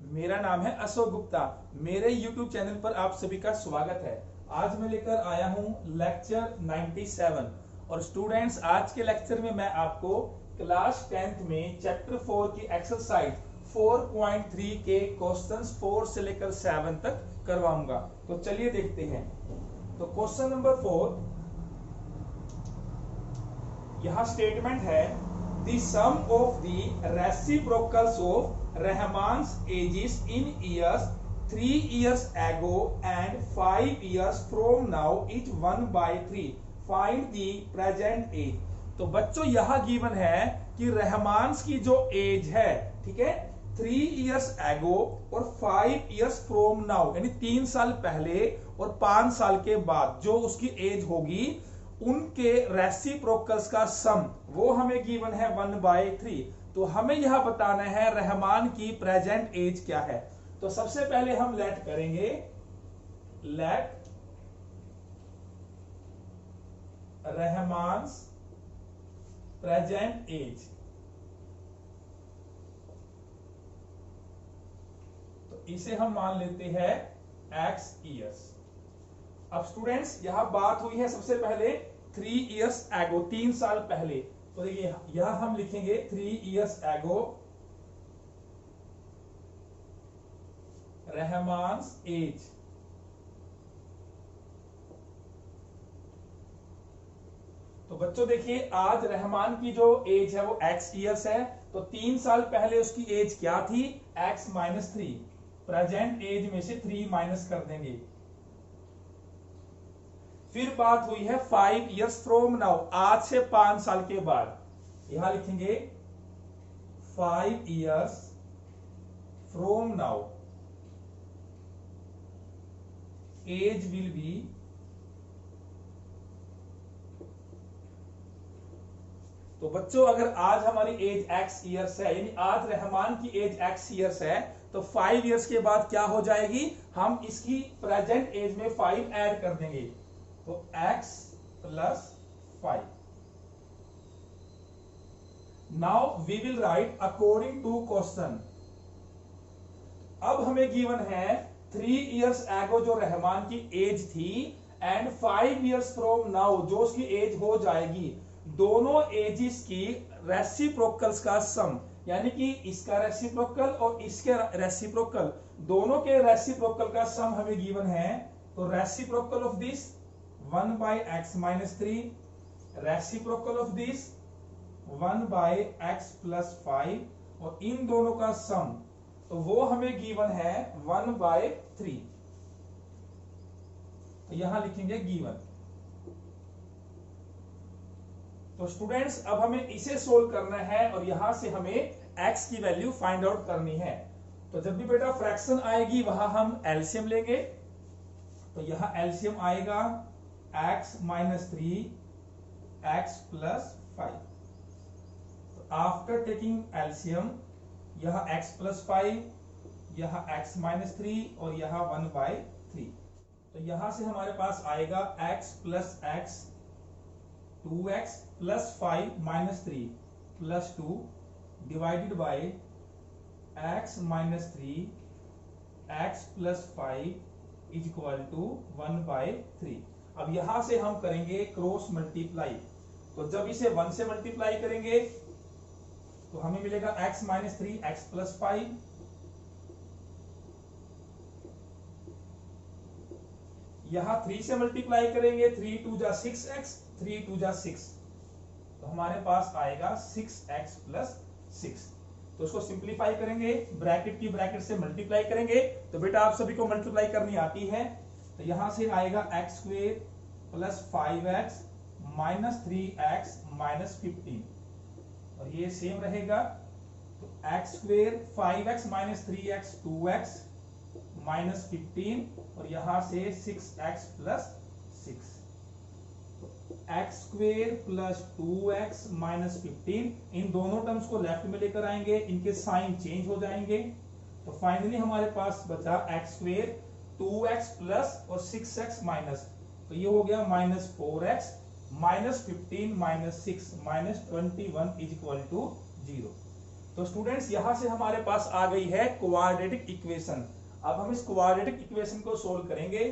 मेरा नाम है अशोक गुप्ता। मेरे YouTube चैनल पर आप सभी का स्वागत है। आज मैं लेकर आया हूं लेक्चर 97 और स्टूडेंट्स आज के लेक्चर में मैं आपको क्लास 10th में चैप्टर 4 की एक्सरसाइज 4.3 के क्वेश्चंस 4 से लेकर 7 तक करवाऊंगा। तो चलिए देखते हैं। तो क्वेश्चन नंबर 4, यहां स्टेटमेंट है the sum of the reciprocals of Rahman's ages in years 3 years ago and 5 years from now is 1/3. Find the present age. तो बच्चों यहां गिवन है कि रहमान्स की जो एज है, ठीक है, 3 years ago और 5 years from now, यानी 3 साल पहले और 5 साल के बाद जो उसकी एज होगी उनके रेसिप्रोकल्स का सम वो हमें गिवन है 1/3। तो हमें यह बताना है रहमान की प्रेजेंट एज क्या है। तो सबसे पहले हम लेट करेंगे, लेट रहमान्स प्रेजेंट एज। तो इसे हम मान लेते हैं x ईयर्स। अब स्टूडेंट्स यहां बात हुई है सबसे पहले 3 years ago, 3 साल पहले। तो देखिए यहां हम लिखेंगे 3 years ago रहमान्स एज। तो बच्चों देखिए आज रहमान की जो एज है वो x ईयर्स है। तो 3 साल पहले उसकी एज क्या थी, x - 3। प्रेजेंट एज में से 3 माइनस कर देंगे। फिर बात हुई है 5 years फ्रॉम नाउ, आज से 5 साल के बाद। यहां लिखेंगे 5 years from now age will be, तो बच्चों अगर आज हमारी एज x ईयर्स है, यानी आज रहमान की एज x ईयर्स है, तो 5 years के बाद क्या हो जाएगी, हम इसकी प्रेजेंट एज में 5 ऐड कर देंगे। तो x + 5। Now we will write according to question. अब हमें गिवन है 3 years ago जो रहमान की एज थी एंड 5 years फ्रॉम नाउ जो उसकी एज हो जाएगी, दोनों एजिस की रेसिप्रोकल्स का सम, यानी कि इसका रेसिप्रोकल और इसके रेसिप्रोकल, दोनों के रेसिप्रोकल का सम हमें गिवन है। तो reciprocal of this 1/x - 3, reciprocal of this 1/x + 5, और इन दोनों का सम तो वो हमें गिवन है 1/3। तो यहां लिखेंगे गिवन। तो स्टूडेंट्स अब हमें इसे सोल्व करना है और यहां से हमें x की वैल्यू फाइंड आउट करनी है। तो जब भी बेटा फ्रैक्शन आएगी वहां हम एलसीएम लेंगे। तो यहां एलसीएम आएगा x - 3 x + 5। तो आफ्टर टेकिंग एलसीएम यह x + 5, यह x - 3 और यह 1/3। तो यहां से हमारे पास आएगा x + x 2x + 5 - 3 + 2 divided by x - 3 x + 5 = 1/3। अब यहां से हम करेंगे क्रॉस मल्टीप्लाई। तो जब इसे 1 से मल्टीप्लाई करेंगे तो हमें मिलेगा x - 3 x + 5। यहां 3 से मल्टीप्लाई करेंगे, 3 × 2 = 6x, 3 × 2 = 6। तो हमारे पास आएगा 6x + 6। तो उसको सिंप्लीफाई करेंगे, ब्रैकेट की ब्रैकेट से मल्टीप्लाई करेंगे। तो बेटा आप सभी को मल्टीप्लाई करनी आती है। तो यहां से आएगा x² + 5x - 3x - 15, और ये सेम रहेगा। तो x² 5x - 3x 2x - 15, और यहां से 6x + 6। x² + 2x - 15, इन दोनों टर्म्स को लेफ्ट में लेकर आएंगे, इनके साइन चेंज हो जाएंगे। तो फाइनली हमारे पास बचा x² 2x प्लस और 6x माइनस, तो ये हो गया -4x -15 -6 -21 = 0। तो स्टूडेंट्स यहां से हमारे पास आ गई है क्वाड्रेटिक इक्वेशन। अब हम इस क्वाड्रेटिक इक्वेशन को सोल्व करेंगे।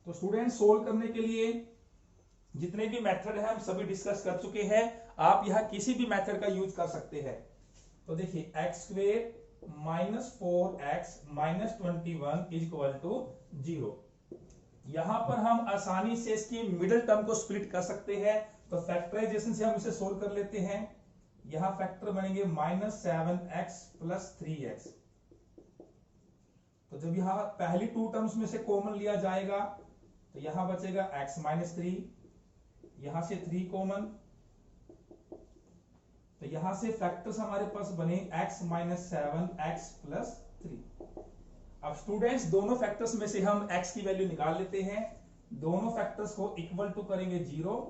तो स्टूडेंट्स सोल्व करने के लिए जितने भी मेथड है हम सभी डिस्कस कर चुके हैं। आप यहां किसी भी मेथड का यूज कर सकते हैं। तो देखिए x square minus 4x minus 21 is equal to 0। यहां पर हम आसानी से इसकी मिडिल टर्म को स्प्लिट कर सकते हैं। तो फैक्टराइजेशन से हम इसे सोल्व कर लेते हैं। यहां फैक्टर बनेंगे -7x प्लस 3x। तो जब यहां पहली टू टर्म्स में से कॉमन लिया जाएगा तो यहां बचेगा x माइनस 3, यहां से 3 कॉमन, तो यहां से फैक्टर्स हमारे पास बने x माइनस 7x प्लस 3। अब स्टूडेंट्स दोनों फैक्टर्स में से हम x की वैल्यू निकाल लेते हैं। दोनों फैक्टर्स को इक्वल टू करेंगे 0।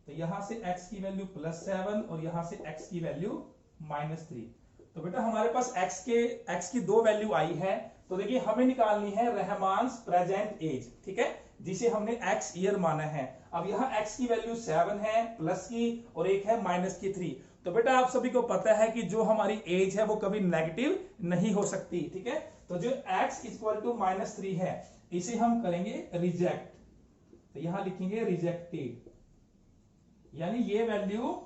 तो यहां से x की वैल्यू +7 और यहां से x की वैल्यू -3। तो बेटा हमारे पास x की दो वैल्यू आई है। तो देखिए हमें निकालनी है रहमान्स प्रेजेंट एज, ठीक है, जिसे हमने x ईयर माना है। अब यहाँ x की वैल्यू 7 है प्लस की और एक है माइनस की 3। तो बेटा आप सभी को पता है कि जो हमारी एज है वो कभी नेगेटिव नहीं हो सकती, ठीक है। तो जो x इक्वल टू -3 है इसे हम करेंगे रिजेक्ट। तो यहां लिखेंगे रिजेक्टेड, यानी ये वैल्यू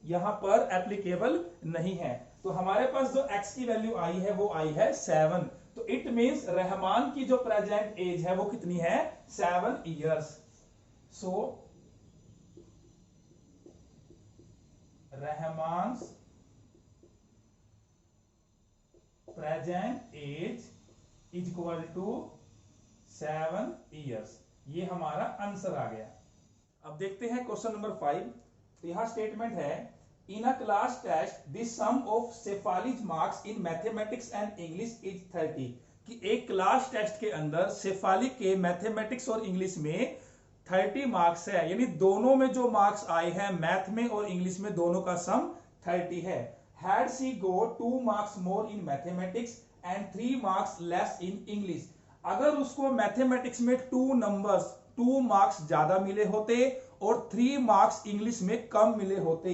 यहां पर एप्लीकेबल नहीं है। तो हमारे पास जो x की वैल्यू आई है वो आई है 7। तो इट मींस रहमान की जो प्रेजेंट एज है वो कितनी है, 7 years. So Rahman's present age is equal to 7 years. ये हमारा आंसर आ गया। अब देखते हैं क्वेश्चन नंबर 5। तो यहां स्टेटमेंट है in a class test the sum of Shefali's marks in mathematics and English is 30। कि एक क्लास टेस्ट के अंदर शेफाली के मैथमेटिक्स और इंग्लिश में 30 मार्क्स है, यानी दोनों में जो मार्क्स आए हैं मैथ में और इंग्लिश में दोनों का सम 30 है। Had she got 2 marks more in mathematics and 3 marks less in English. अगर उसको मैथमेटिक्स में 2 मार्क्स ज्यादा मिले होते और 3 मार्क्स इंग्लिश में कम मिले होते,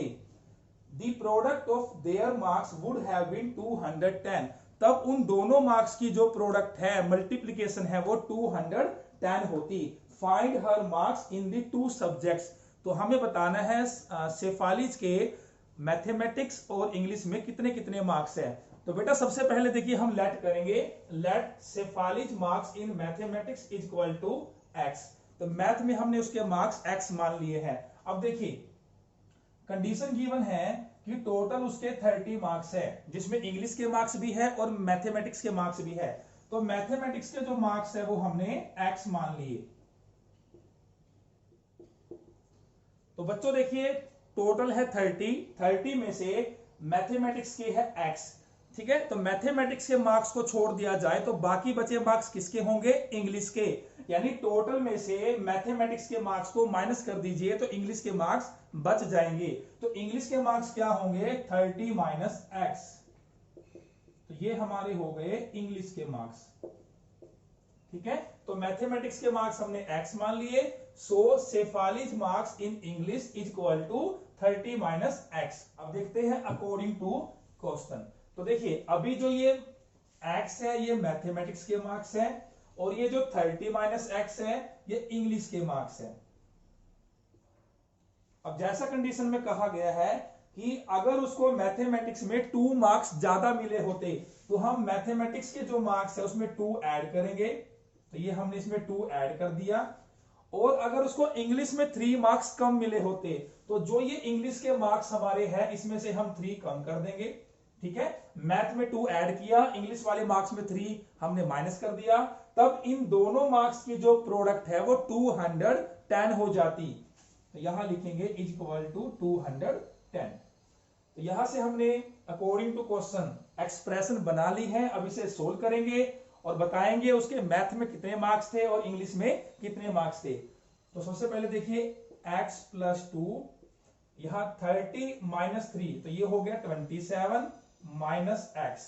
the product of their marks would have been 210। तब उन दोनों मार्क्स की जो प्रोडक्ट है, मल्टीप्लीकेशन है, वो 210 होती। Find her marks in the 2 subjects. तो हमें बताना है शेफालीज के मैथमेटिक्स और इंग्लिश में कितने कितने मार्क्स है। तो बेटा सबसे पहले देखिए हम लेट करेंगे, let Shefali's marks in mathematics is equal to x। तो मैथ में हमने उसके मार्क्स x मान लिए हैं। अब देखिए कंडीशन गिवन है कि टोटल उसके 30 मार्क्स है, जिसमें इंग्लिश के मार्क्स भी है और मैथमेटिक्स के मार्क्स भी है। तो मैथमेटिक्स के जो मार्क्स है वो हमने x मान लिए। तो बच्चों देखिए टोटल है 30 में से मैथमेटिक्स के है x, ठीक है। तो मैथमेटिक्स के मार्क्स को छोड़ दिया जाए तो बाकी बचे मार्क्स किसके होंगे, इंग्लिश के। यानी टोटल में से मैथमेटिक्स के मार्क्स को माइनस कर दीजिए तो इंग्लिश के मार्क्स बच जाएंगे। तो इंग्लिश के मार्क्स क्या होंगे, 30 माइनस x। तो ये हमारे हो गए इंग्लिश के मार्क्स, ठीक है। तो मैथमेटिक्स के मार्क्स हमने x मान लिए। So Shefali's marks in English is equal to 30 minus x। अब देखते हैं अकॉर्डिंग टू क्वेश्चन। तो देखिए अभी जो ये x है ये मैथमेटिक्स के मार्क्स है और ये जो 30 माइनस x है ये इंग्लिश के मार्क्स है। अब जैसा कंडीशन में कहा गया है कि अगर उसको मैथमेटिक्स में 2 मार्क्स ज्यादा मिले होते तो हम मैथमेटिक्स के जो मार्क्स है उसमें 2 ऐड करेंगे। तो ये हमने इसमें 2 ऐड कर दिया। और अगर उसको इंग्लिश में 3 मार्क्स कम मिले होते तो जो ये इंग्लिश के मार्क्स हमारे हैं इसमें से हम 3 कम कर देंगे, ठीक है। मैथ में 2 ऐड किया, इंग्लिश वाले मार्क्स में 3 हमने माइनस कर दिया। तब इन दोनों मार्क्स की जो प्रोडक्ट है वो 210 हो जाती। तो यहां लिखेंगे इज इक्वल टू 210। तो यहां से हमने अकॉर्डिंग टू क्वेश्चन एक्सप्रेशन बना ली है। अब इसे सोल्व करेंगे और बताएंगे उसके मैथ में कितने मार्क्स थे और इंग्लिश में कितने मार्क्स थे। तो सबसे पहले देखिए x प्लस 2, यहां 30 माइनस 3 तो ये हो गया 27 minus x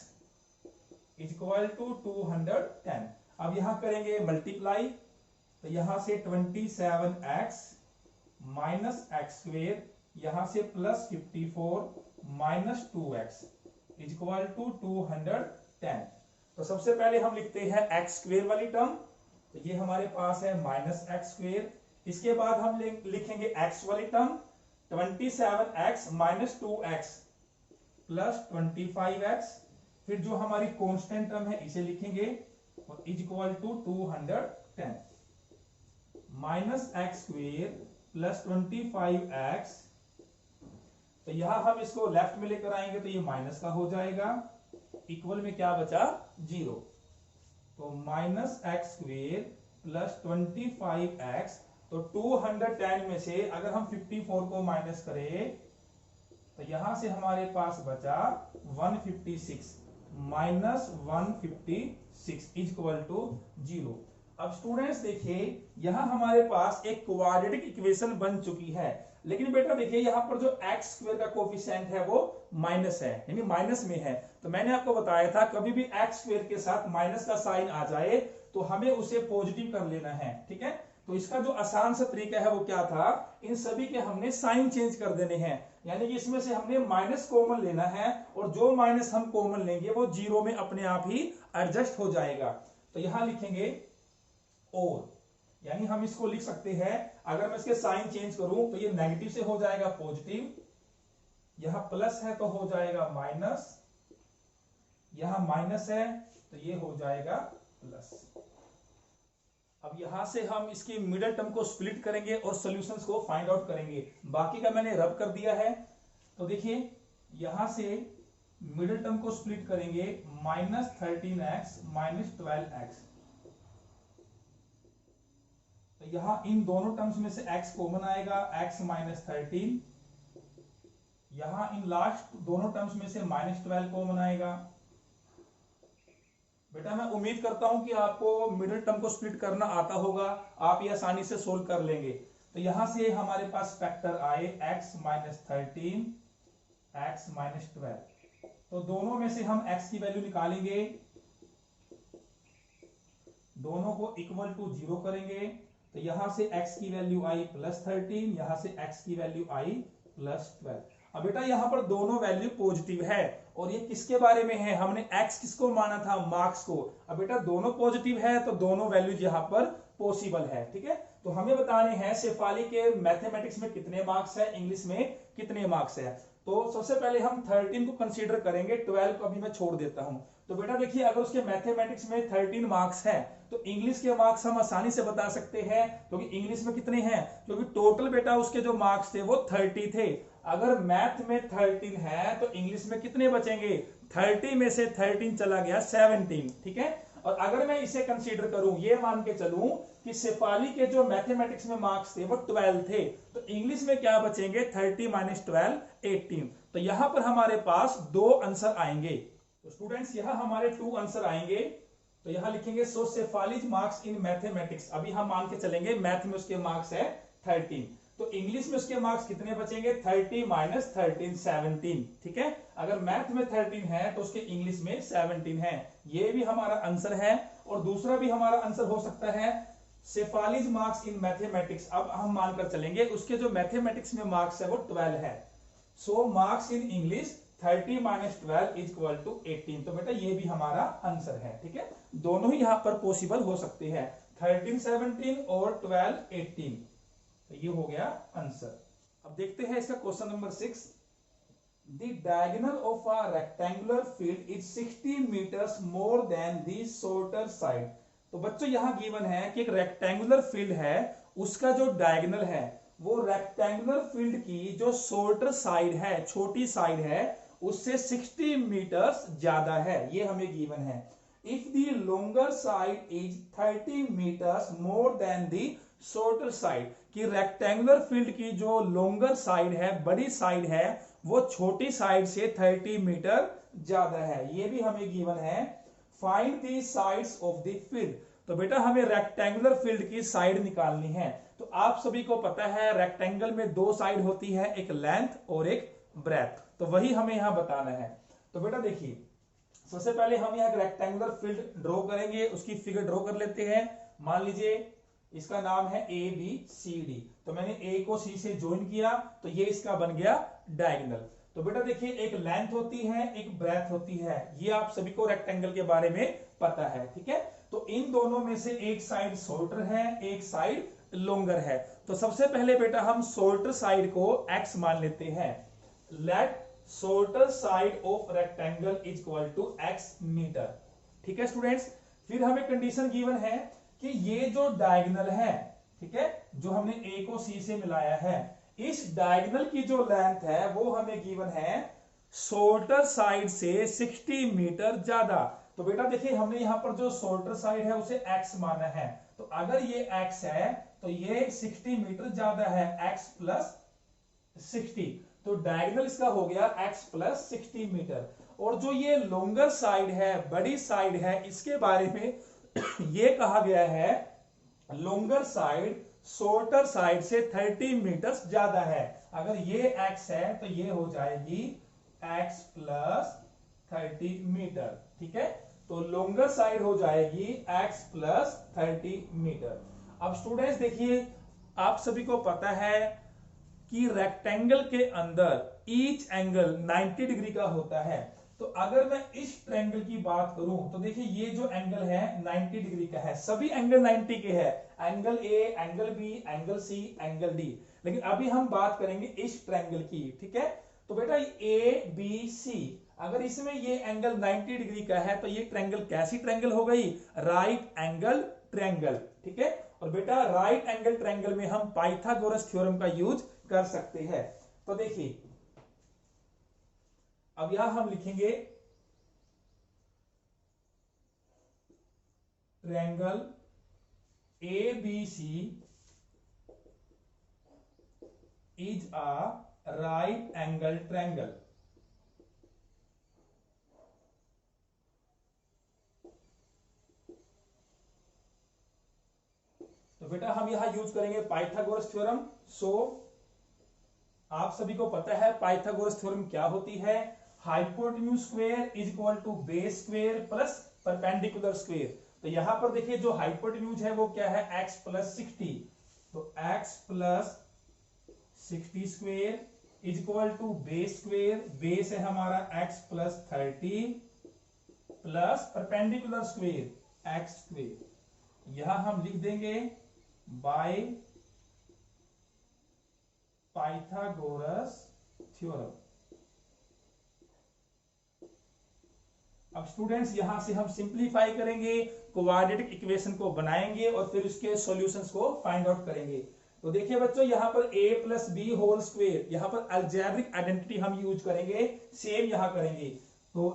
is equal to 210। अब यहां करेंगे मल्टीप्लाई, तो यहां से 27x माइनस एक्स स्क्वेयर, यहां से plus 54 minus 2x is equal to 210। तो सबसे पहले हम लिखते हैं एक्स स्क्वेयर वाली टर्म, तो ये हमारे पास है माइनस एक्स स्क्वेयर। इसके बाद हम लिखेंगे एक्स वाली term 27x minus 2x plus 25x, फिर जो हमारी कांस्टेंट टर्म है इसे लिखेंगे और is equal to 210 minus x square plus 25x। तो यहां हम इसको लेफ्ट में लेकर आएंगे तो ये माइनस का हो जाएगा, इक्वल में क्या बचा 0। तो minus x square plus 25x, तो 210 में से अगर हम 54 को माइनस करें तो यहां से हमारे पास बचा 156 माइनस 156 इज इक्वल टू 0। अब स्टूडेंट्स देखिए यहां हमारे पास एक क्वाड्रेटिक इक्वेशन बन चुकी है, लेकिन बेटा देखिए यहां पर जो एक्स स्क्वायर का कोफिशिएंट है वो माइनस है, यानी माइनस में है। तो मैंने आपको बताया था कभी भी एक्स स्क्वायर के साथ माइनस का साइन आ जाए तो हमें उसे पॉजिटिव कर लेना है, ठीक है। तो इसका जो आसान सा तरीका है वो क्या था, इन सभी के हमने साइन चेंज कर देने हैं, यानी कि इसमें से हमने माइनस कॉमन लेना है और जो माइनस हम कॉमन लेंगे वो जीरो में अपने आप ही एडजस्ट हो जाएगा। तो यहां लिखेंगे और, यानी हम इसको लिख सकते हैं, अगर मैं इसके साइन चेंज करूं तो ये नेगेटिव से हो जाएगा पॉजिटिव, यहां प्लस है तो हो जाएगा माइनस, यहां माइनस है तो ये हो जाएगा प्लस। अब यहां से हम इसकी मिडिल टर्म को स्प्लिट करेंगे और सॉल्यूशंस को फाइंड आउट करेंगे। बाकी का मैंने रब कर दिया है, तो देखिए यहां से मिडिल टर्म को स्प्लिट करेंगे, माइनस 13x माइनस 12x। तो यहां इन दोनों टर्म्स में से x कॉमन आएगा, x माइनस 13, यहां इन लास्ट दोनों टर्म्स में से माइनस 12 कॉमन आएगा। बेटा मैं उम्मीद करता हूं कि आपको मिडिल टर्म को स्प्लिट करना आता होगा, आप ये आसानी से सोल्व कर लेंगे। तो यहां से हमारे पास फैक्टर आए x माइनस 13 x माइनस 12, तो दोनों में से हम x की वैल्यू निकालेंगे, दोनों को इक्वल टू 0 करेंगे। तो यहां से x की वैल्यू आई प्लस 13, यहां से x की वैल्यू आई प्लस 12। अब बेटा यहां पर दोनों वैल्यू पॉजिटिव है और ये किसके बारे में है, हमने x किसको माना था, मार्क्स को। अब बेटा दोनों पॉजिटिव है तो दोनों वैल्यूज यहां पर पॉसिबल है, ठीक है। तो हमें बताने हैं शेफाली के मैथमेटिक्स में कितने मार्क्स है, इंग्लिश में कितने मार्क्स है। तो सबसे पहले हम 13 को कंसीडर करेंगे, 12 को अभी मैं छोड़ देता हूं। तो बेटा देखिए अगर उसके मैथमेटिक्स में 13 मार्क्स है तो इंग्लिश के मार्क्स हम आसानी से बता सकते हैं, क्योंकि इंग्लिश में कितने हैं, क्योंकि टोटल बेटा उसके जो मार्क्स थे वो 30 थे। अगर मैथ में 13 है तो इंग्लिश में कितने बचेंगे, 30 में से 13 चला गया 17, ठीक है। और अगर मैं इसे कंसीडर करूं, ये मान के चलूं कि शेफाली के जो मैथमेटिक्स में मार्क्स थे वो 12 थे, तो इंग्लिश में क्या बचेंगे, 30 माइनस 12 18। तो यहां पर हमारे पास 2 आंसर आएंगे। तो स्टूडेंट्स यहां हमारे 2 आंसर आएंगे, तो यहां लिखेंगे सो शेफालीज मार्क्स इन मैथमेटिक्स। अभी हम मान के चलेंगे मैथ में उसके मार्क्स है 13, तो इंग्लिश में उसके मार्क्स कितने बचेंगे, 30 माइनस 13 17, ठीक है। अगर मैथ में 13 है तो उसके इंग्लिश में 17 है, ये भी हमारा आंसर है। और दूसरा भी हमारा आंसर हो सकता है शेफालीज मार्क्स इन मैथमेटिक्स। अब हम मानकर चलेंगे उसके जो मैथमेटिक्स में मार्क्स है वो 12 है, so marks in English 30 minus 12 is equal to 18। तो बेटा ये भी हमारा आंसर है, ठीक है। दोनों ही यहां पर पॉसिबल हो सकते हैं, 13 17 और 12 18। तो ये हो गया आंसर। अब देखते हैं इसका question number 6। The diagonal of a rectangular field is 60 metres more than the shorter side. तो बच्चों यहां गिवन है कि एक रेक्टेंगुलर फील्ड है, उसका जो डायगोनल है वो रेक्टेंगुलर फील्ड की जो शॉर्टर साइड है, छोटी साइड है, उससे 60 मीटर्स ज्यादा है, ये हमें गिवन है। If the longer side is 30 metres more than the shorter side, कि रेक्टेंगुलर फील्ड की जो लोंगर साइड है, बड़ी साइड है, वो छोटी साइड से 30 मीटर ज्यादा है, ये भी हमें गिवन है। Find the sides of the field. तो बेटा हमें रेक्टेंगुलर फील्ड की साइड निकालनी है। तो आप सभी को पता है रेक्टेंगल में 2 साइड होती है, एक लेंथ और एक ब्रेथ, तो वही हमें यहां बताना है। तो बेटा देखिए सबसे पहले हम यहाँ रेक्टेंगुलर फील्ड ड्रॉ करेंगे, उसकी फिगर ड्रॉ कर लेते हैं। मान लीजिए इसका नाम है ए बी सी डी, तो मैंने ए को सी से ज्वाइन किया तो ये इसका बन गया डायगोनल। तो बेटा देखिए एक लेंथ होती है एक ब्रेथ होती है, ये आप सभी को रेक्टेंगल के बारे में पता है, ठीक है। तो इन दोनों में से एक साइड शॉर्टर है एक साइड लॉन्गर है। तो सबसे पहले बेटा हम शॉर्टर साइड को x मान लेते हैं। Let shorter side of rectangle is equal to x metre, ठीक है स्टूडेंट्स। फिर हमें कंडीशन गिवन है कि ये जो डायगोनल है, ठीक है, जो हमने a को c से मिलाया है, इस डायगोनल की जो लेंथ है वो हमें गिवन है शॉर्टर साइड से 60 मीटर ज्यादा। तो बेटा देखिए हमने यहां पर जो शॉर्टर साइड है उसे x माना है, तो अगर ये x है तो ये 60 मीटर ज्यादा है, x प्लस 60, तो डायगोनल इसका हो गया x प्लस 60 मीटर। और जो ये लॉन्गर साइड है, बड़ी साइड है, इसके बारे में ये कहा गया है लॉन्गर साइड शॉर्टर साइड से 30 मीटर ज्यादा है। अगर ये x है तो ये हो जाएगी x प्लस 30 मीटर, ठीक है। तो लॉन्गर साइड हो जाएगी x प्लस 30 मीटर। अब स्टूडेंट्स देखिए आप सभी को पता है कि रेक्टेंगल के अंदर ईच एंगल 90 डिग्री का होता है। तो अगर मैं इस ट्रायंगल की बात करूं तो देखिए ये जो एंगल है 90 डिग्री का है, सभी एंगल 90 के हैं, angle A, angle B, angle C, angle D. लेकिन अभी हम बात करेंगे इस ट्रायंगल की, ठीक है। तो बेटा ए बी सी, अगर इसमें ये एंगल 90 डिग्री का है तो ये ट्रायंगल कैसी ट्रायंगल हो गई? राइट एंगल ट्रायंगल, ठीक है। और बेटा राइट एंगल ट्रायंगल में हम पाइथागोरस थ्योरम का यूज कर सकते हैं। तो देखिए अब यहां हम लिखेंगे triangle A B C is a right angle triangle. तो बेटा हम यहां यूज करेंगे पाइथागोरस थ्योरम। सो आप सभी को पता है पाइथागोरस थ्योरम क्या होती है? Hypotenuse square is equal to base square plus perpendicular square. तो यहां पर देखिए जो हाइपोटेन्यूज है वो क्या है? x plus 60। तो x plus 60 square is equal to base square, base है हमारा x plus 30 plus perpendicular square x square. यहां हम लिख देंगे बाय पाइथागोरस थ्योरम। अब स्टूडेंट्स यहां से हम सिंपलीफाई करेंगे, क्वाड्रेटिक इक्वेशन को बनाएंगे और फिर उसके सॉल्यूशंस को फाइंड आउट करेंगे। तो देखिए बच्चों यहां पर a plus B whole square, यहां पर अलजेब्रिक आइडेंटिटी हम यूज करेंगे, सेम यहां करेंगे। तो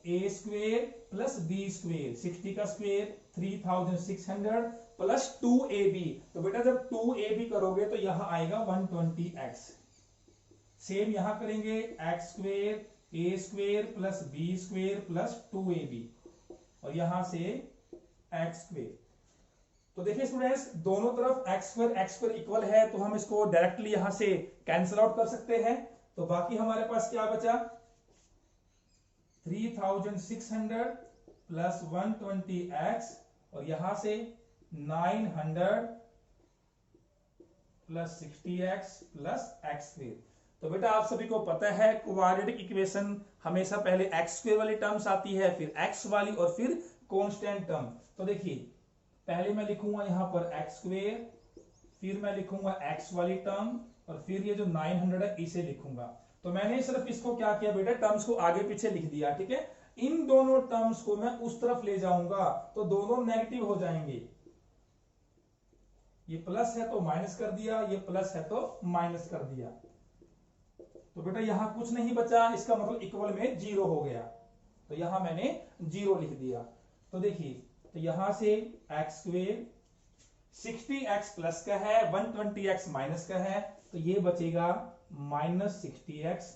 a square plus B square, 60 का स्क्वायर 3600 प्लस 2ab। तो बेटा जब 2ab करोगे तो यहां आएगा 120x। सेम यहां करेंगे x square a square plus b square plus 2ab और यहां से x स्क्वायर। तो देखिए स्टूडेंट्स दोनों तरफ x स्क्वायर इक्वल है, तो हम इसको डायरेक्टली यहां से कैंसिल आउट कर सकते हैं। तो बाकी हमारे पास क्या बचा? 3600 प्लस 120x और यहां से 900 plus 60x plus x square. तो बेटा आप सभी को पता है क्वाड्रेटिक इक्वेशन हमेशा पहले x स्क्वायर वाली टर्म्स आती है, फिर x वाली और फिर कांस्टेंट टर्म। तो देखिए पहले मैं लिखूंगा यहां पर x स्क्वायर, फिर मैं लिखूंगा x वाली टर्म और फिर ये जो 900 है इसे लिखूंगा। तो मैंने सिर्फ इसको क्या किया बेटा, टर्म्स को आगे पीछे लिख दिया, ठीक है। इन दोनों टर्म्स को मैं उस तरफ ले जाऊंगा तो दोनों नेगेटिव हो जाएंगे। ये प्लस है तो माइनस कर दिया, ये प्लस है तो माइनस कर दिया। तो बेटा यहां कुछ नहीं बचा, इसका मतलब इक्वल में 0 हो गया, तो यहां मैंने 0 लिख दिया। तो देखिए तो यहां से x स्क्वायर 60x प्लस का है, 120x माइनस का है, तो ये बचेगा माइनस 60x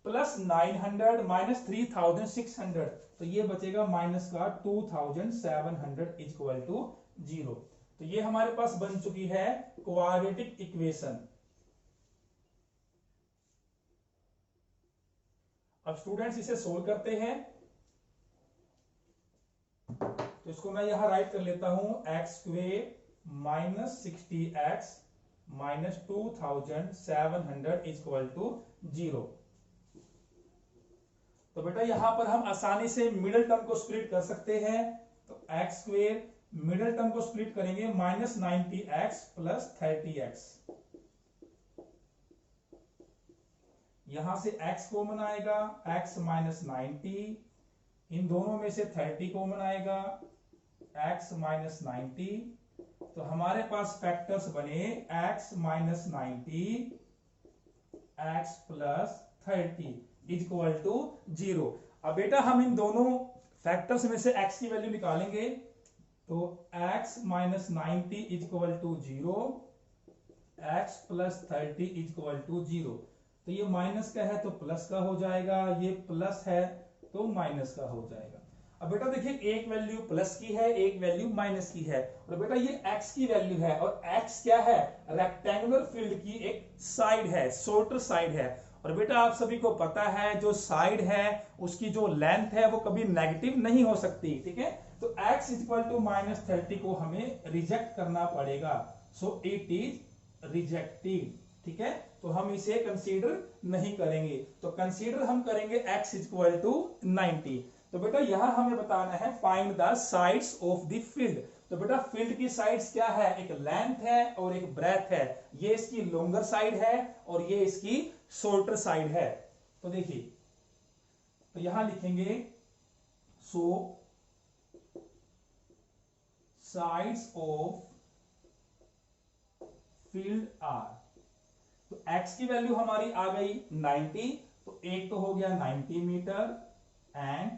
प्लस 900 माइनस 3600, तो ये बचेगा माइनस का 2700 इक्वल टू 0। तो ये हमारे पास बन चुकी है क्वाड्रेटिक इक्वेशन। अब स्टूडेंट्स इसे सोल्व करते हैं। तो इसको मैं यहां राइट कर लेता हूं x square minus 60x minus 2700 equal to 0। तो बेटा यहां पर हम आसानी से मिडिल टर्म को स्प्लिट कर सकते हैं। तो एक्स स्क्वेयर मिडिल टर्म को स्प्लिट करेंगे माइनस 90x प्लस 30x। यहां से x कॉमन आएगा, x माइनस 90, इन दोनों में से 30 कॉमन आएगा, x माइनस 90। तो हमारे पास फैक्टर्स बने x minus 90 x plus 30 equal to 0। अब बेटा हम इन दोनों फैक्टर्स में से x की वैल्यू निकालेंगे। तो x minus 90 equal to 0, x plus 30 equal to 0। तो ये माइनस का है तो प्लस का हो जाएगा, ये प्लस है तो माइनस का हो जाएगा। अब बेटा देखिए एक वैल्यू प्लस की है, एक वैल्यू माइनस की है, और बेटा ये x की वैल्यू है, और x क्या है, रेक्टेंगुलर फील्ड की एक साइड है, शॉर्टर साइड है। और बेटा आप सभी को पता है जो साइड है उसकी जो लेंथ है वो कभी नेगेटिव नहीं हो सकती, ठीक है। तो x इक्वल टू माइनस 30 को हमें रिजेक्ट करना पड़ेगा, सो इट इज रिजेक्टेड, ठीक है। तो हम इसे कंसीडर नहीं करेंगे, तो कंसीडर हम करेंगे x इक्वल टू 90। तो बेटा यहां हमें बताना है find the sides of the field. तो बेटा फील्ड की साइड्स क्या है, एक लेंथ है और एक ब्रेथ है। ये इसकी लॉन्गर साइड है और ये इसकी शॉर्टर साइड है। तो देखिए, तो यहां लिखेंगे सो साइड्स ऑफ फील्ड आर। तो x की वैल्यू हमारी आ गई 90, तो एक तो हो गया 90 मीटर, एंड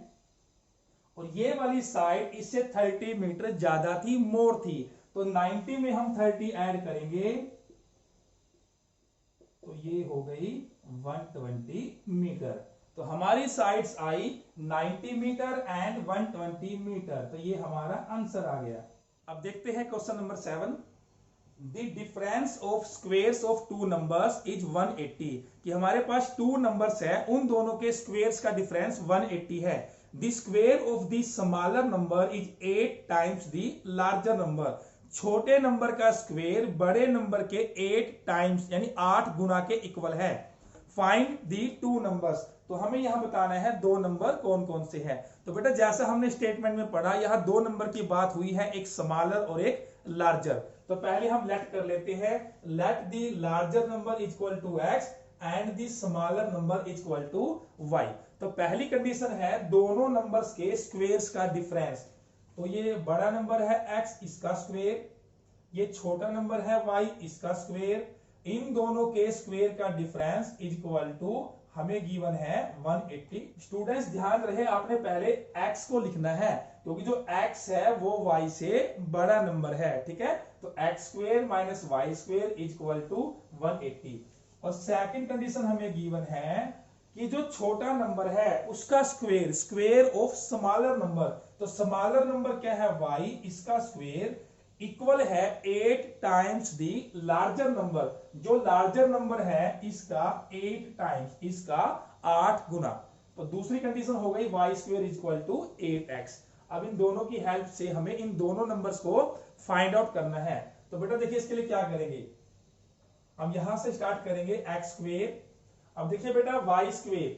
और ये वाली साइड इससे 30 मीटर ज्यादा थी, मोर थी। तो 90 में हम 30 ऐड करेंगे तो ये हो गई 120 मीटर। तो हमारी साइड्स आई 90 मीटर एंड 120 मीटर। तो ये हमारा आंसर आ गया। अब देखते हैं question number 7। The difference of squares of two numbers is 180। कि हमारे पास टू नंबर्स है, उन दोनों के स्क्वेयर्स का डिफरेंस 180 है। The square of the smaller number is 8 times the larger number। छोटे नंबर का स्क्वेयर बड़े नंबर के 8 टाइम्स यानी 8 गुना के इक्वल है। Find the two numbers. तो हमें यहां बताना है दो नंबर कौन कौन से हैं। तो बेटा जैसा हमने स्टेटमेंट में पढ़ा, यहां दो नंबर की बात हुई है, एक स्मॉलर और एक लार्जर। तो पहले हम लेट कर लेते हैं, let the larger number equal to x and the smaller number equal to y। तो पहली कंडीशन है दोनों नंबर्स के स्क्वेयर्स का डिफरेंस। तो ये बड़ा नंबर है x, इसका स्क्वेयर, ये छोटा नंबर है y, इसका स्क्वेयर। इन दोनों के स्क्वेयर का डिफरेंस इक्वल टू हमें गिवन है 180। स्टूडेंट्स ध्यान रहे, आपने पहले x को लिखना है क्योंकि जो x है वो y से बड़ा नंबर है, ठीक है। तो x square minus y square equal to 180। और सेकंड कंडीशन हमें गिवन है कि जो छोटा नंबर है उसका square, square of smaller number. तो स्मॉलर नंबर क्या है y, इसका स्क्वेयर इक्वल है 8 टाइम्स दी लार्जर नंबर। जो लार्जर नंबर है इसका 8 टाइम्स, इसका 8 गुना। तो दूसरी कंडीशन हो गई y square equal to 8x। अब इन दोनों की हेल्प से हमें इन दोनों नंबर्स को फाइंड आउट करना है। तो बेटा देखिए इसके लिए क्या करेंगे, हम यहां से स्टार्ट करेंगे x स्क्वेयर। अब देखिए बेटा y स्क्वेयर,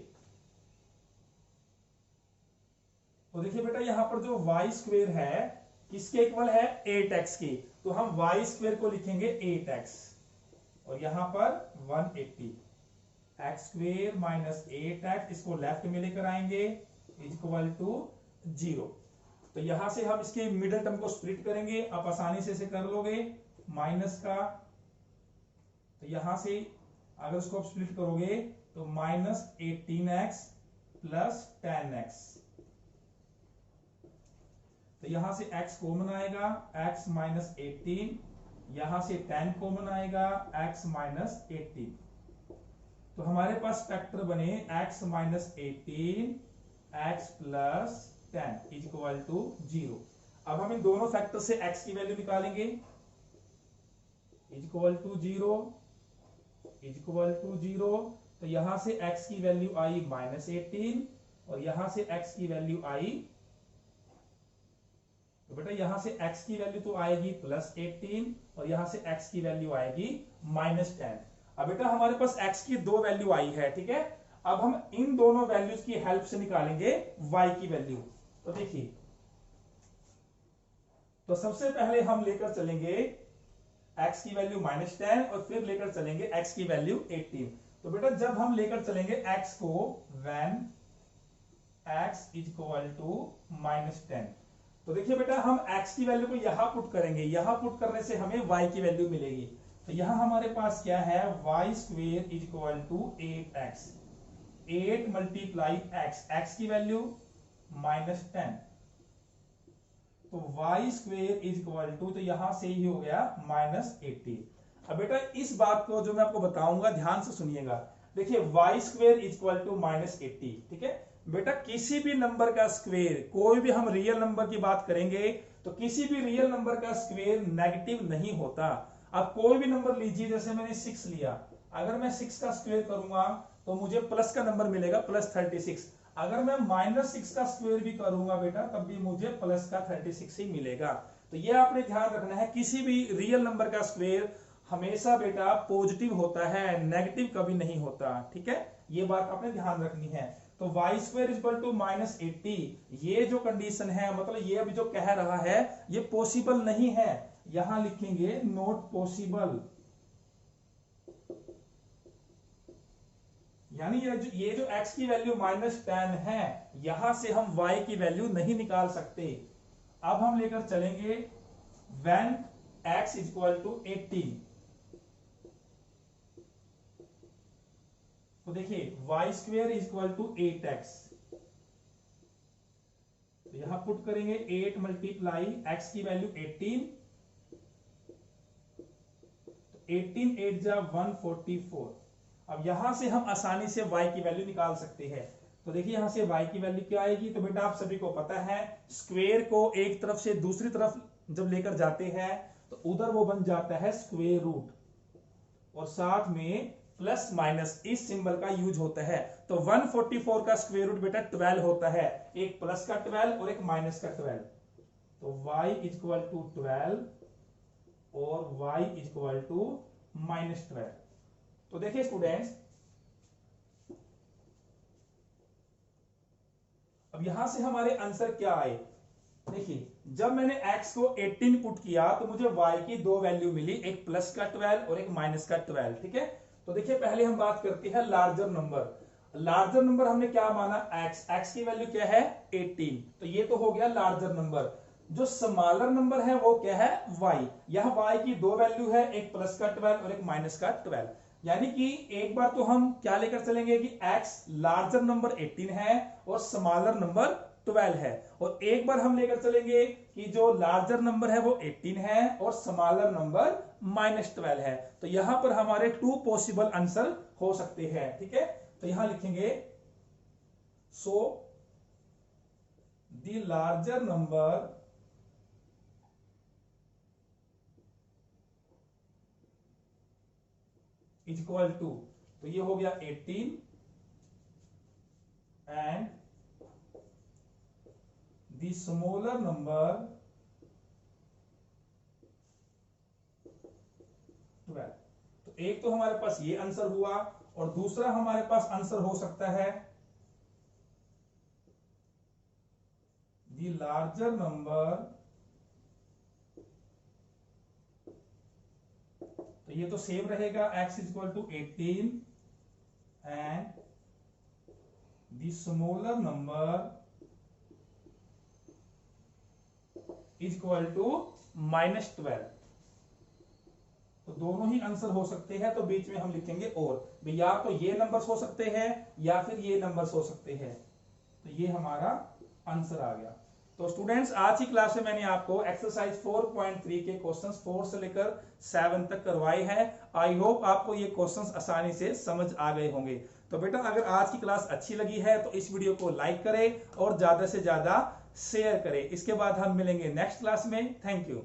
तो देखिए बेटा यहां पर जो y स्क्वेयर है किसके इक्वल है, 8x की। तो हम y स्क्वेयर को लिखेंगे 8x और यहां पर 180। x स्क्वेयर माइनस 8x, इसको लेफ्ट में लेकर आएंगे इक्वल टू 0। तो यहां से हम इसके मिडिल टर्म को स्प्लिट करेंगे, आप आसानी से इसे कर लोगे, माइनस का। तो यहां से अगर उसको आप स्प्लिट करोगे तो माइनस 18x प्लस 10x। तो यहां से x कॉमन आएगा, x माइनस 18, यहां से 10 कॉमन आएगा, x माइनस 18। तो हमारे पास फैक्टर बने x minus 18 x plus 10 equal to 0। अब हम इन दोनों फैक्टर से x की वैल्यू निकालेंगे, इक्वल टू 0 इक्वल टू 0। तो यहां से x की वैल्यू आई माइनस 18 और यहां से x की वैल्यू आई तो बेटा यहां से x की वैल्यू तो आएगी +18 और यहां से x की वैल्यू आएगी -10। अब बेटा हमारे पास x की दो वैल्यू आई है, ठीक है। अब हम इन दोनों वैल्यूज की हेल्प से निकालेंगे y की वैल्यू। तो देखिए, तो सबसे पहले हम लेकर चलेंगे x की वैल्यू -10 और फिर लेकर चलेंगे x की वैल्यू 18। तो बेटा जब हम लेकर चलेंगे x को when x =-10, तो देखिए बेटा हम x की वैल्यू को यहां पुट करेंगे, यहां पुट करने से हमें y की वैल्यू मिलेगी। तो यहां हमारे पास क्या है, y² = 8x, 8 × x की वैल्यू -10, तो y² तो यहां से ही हो गया -80। अब बेटा इस बात को जो मैं आपको बताऊंगा ध्यान से सुनिएगा। देखिए y² -80, ठीक है बेटा। किसी भी नंबर का स्क्वायर, कोई भी हम रियल नंबर की बात करेंगे तो किसी भी रियल नंबर का स्क्वायर नेगेटिव नहीं होता। अब कोई भी नंबर लीजिए, जैसे मैंने 6 लिया, अगर मैं 6 का स्क्वायर करूंगा तो मुझे प्लस का नंबर मिलेगा +36। अगर मैं -6 का स्क्वायर भी करूंगा बेटा तब भी मुझे प्लस का 36 ही मिलेगा। तो ये आपने ध्यान रखना है, किसी भी रियल नंबर का स्क्वायर हमेशा बेटा पॉजिटिव होता है, नेगेटिव कभी नहीं होता, ठीक है। ये बात आपने ध्यान रखनी है। तो y² = -80, ये जो कंडीशन है, मतलब ये अभी जो कह रहा है ये पॉसिबल नहीं है, यहां लिखेंगे नॉट पॉसिबल। यानी ये जो x की वैल्यू -10 है, यहां से हम y की वैल्यू नहीं निकाल सकते। अब हम लेकर चलेंगे when x = 18, तो देखिए y² = 8x, तो यहां पुट करेंगे 8 × x की वैल्यू 18, तो 18 8 जा 144। अब यहां से हम आसानी से y की वैल्यू निकाल सकते हैं। तो देखिए यहां से y की वैल्यू क्या आएगी, तो बेटा आप सभी को पता है स्क्वायर को एक तरफ से दूसरी तरफ जब लेकर जाते हैं तो उधर वो बन जाता है स्क्वायर रूट, और साथ में प्लस माइनस इस सिंबल का यूज होता है। तो 144 का स्क्वायर रूट बेटा 12 होता है, एक प्लस का 12 और एक माइनस का 12। तो y = 12 और y = -12। तो देखिए स्टूडेंट्स, अब यहां से हमारे आंसर क्या आए। देखिए जब मैंने x को 18 पुट किया तो मुझे y की दो वैल्यू मिली, एक प्लस का 12 और एक माइनस का 12, ठीक है। तो देखिए पहले हम बात करते हैं लार्जर नंबर। लार्जर नंबर हमने क्या माना, x की वैल्यू क्या है 18, तो ये तो हो गया लार्जर नंबर। जो स्मॉलर नंबर है वो क्या है y। यह y की दो वैल्यू है, एक प्लस का 12 और एक माइनस का 12। यानी कि एक बार तो हम क्या लेकर चलेंगे कि x लार्जर नंबर 18 है और स्मॉलर नंबर 12 है, और एक बार हम लेकर चलेंगे कि जो लार्जर नंबर है वो 18 है और स्मॉलर नंबर -12 है। तो यहां पर हमारे 2 पॉसिबल आंसर हो सकते हैं, ठीक है। तो यहां लिखेंगे so the larger number equal to, तो ये हो गया 18 एंड द स्मॉलर नंबर 12। तो एक तो हमारे पास ये आंसर हुआ, और दूसरा हमारे पास आंसर हो सकता है द लार्जर नंबर, तो ये तो सेम रहेगा x = 18 and the smaller number = -12। तो दोनों ही आंसर हो सकते हैं, तो बीच में हम लिखेंगे और, या तो ये नंबर्स हो सकते हैं या फिर ये नंबर्स हो सकते हैं। तो ये हमारा आंसर आ गया। तो स्टूडेंट्स आज की क्लास में मैंने आपको एक्सरसाइज 4.3 के क्वेश्चंस 4 से लेकर 7 तक करवाए हैं। आई होप आपको ये क्वेश्चंस आसानी से समझ आ गए होंगे। तो बेटा अगर आज की क्लास अच्छी लगी है तो इस वीडियो को लाइक करें और ज्यादा से ज्यादा शेयर करें। इसके बाद हम मिलेंगे नेक्स्ट क्लास में। Thank you.